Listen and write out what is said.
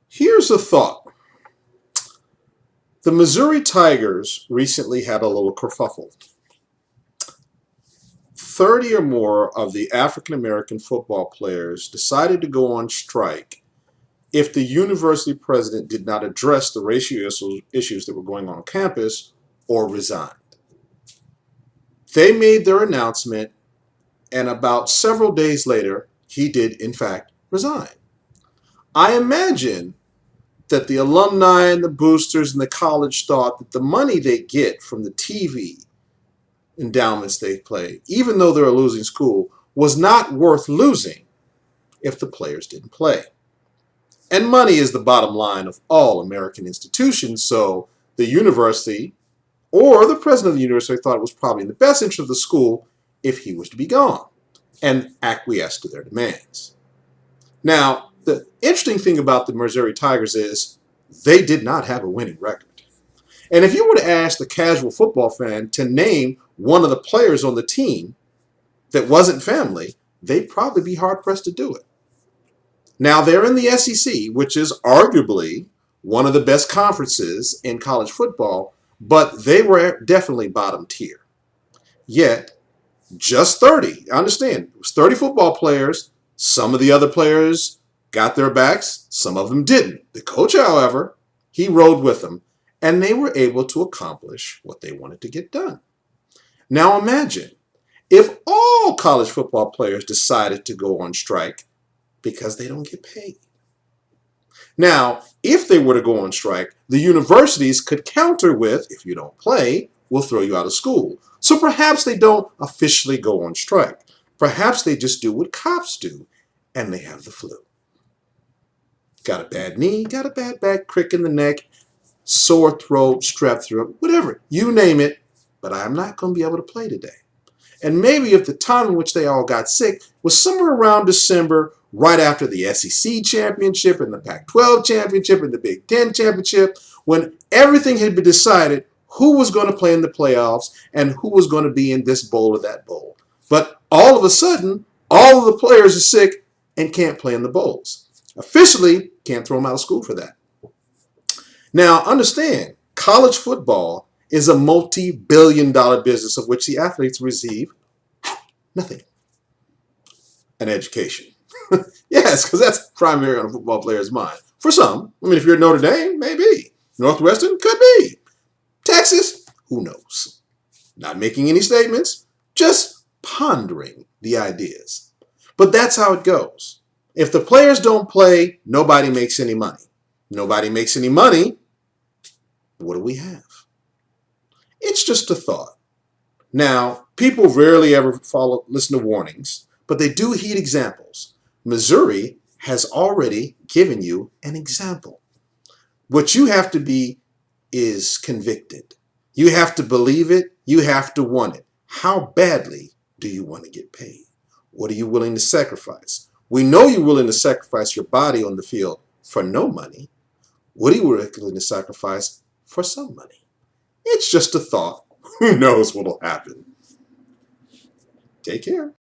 Here's a thought. The Missouri Tigers recently had a little kerfuffle. 30 or more of the African American football players decided to go on strike if the university president did not address the racial issues that were going on campus or resigned. They made their announcement, and about several days later, he did, in fact, resign. I imagine that the alumni and the boosters and the college thought that the money they get from the TV endowments they play, even though they're a losing school, was not worth losing if the players didn't play. And money is the bottom line of all American institutions, so the university or the president of the university thought it was probably in the best interest of the school if he was to be gone and acquiesced to their demands. Now, the interesting thing about the Missouri Tigers is they did not have a winning record. And if you were to ask the casual football fan to name one of the players on the team that wasn't family, they'd probably be hard-pressed to do it. Now, they're in the S.E.C, which is arguably one of the best conferences in college football, but they were definitely bottom tier. Yet, just 30, I understand, it was 30 football players. Some of the other players got their backs, some of them didn't. The coach, however, he rode with them, and they were able to accomplish what they wanted to get done. Now imagine if all college football players decided to go on strike because they don't get paid. Now, if they were to go on strike, the universities could counter with, if you don't play, we'll throw you out of school. So perhaps they don't officially go on strike. Perhaps they just do what cops do, and they have the flu. Got a bad knee, got a bad back, crick in the neck, sore throat, strep throat, whatever, you name it, but I'm not going to be able to play today. And maybe if the time in which they all got sick was somewhere around December, right after the S.E.C championship and the Pac-12 championship and the Big Ten championship, when everything had been decided who was going to play in the playoffs and who was going to be in this bowl or that bowl. But all of a sudden, all of the players are sick and can't play in the bowls. Officially, can't throw them out of school for that. Now, understand, college football is a multi-billion-dollar business of which the athletes receive nothing. An education. Yes, because that's primary on a football player's mind. For some, I mean, if you're Notre Dame, maybe. Northwestern, could be. Texas, who knows? Not making any statements, just pondering the ideas. But that's how it goes. If the players don't play, nobody makes any money. Nobody makes any money, what do we have? It's just a thought. Now, people rarely ever listen to warnings, but they do heed examples. Missouri has already given you an example. What you have to be is convicted. You have to believe it. You have to want it. How badly do you want to get paid? What are you willing to sacrifice? We know you're willing to sacrifice your body on the field for no money. What are you willing to sacrifice for some money? It's just a thought. Who knows what will happen? Take care.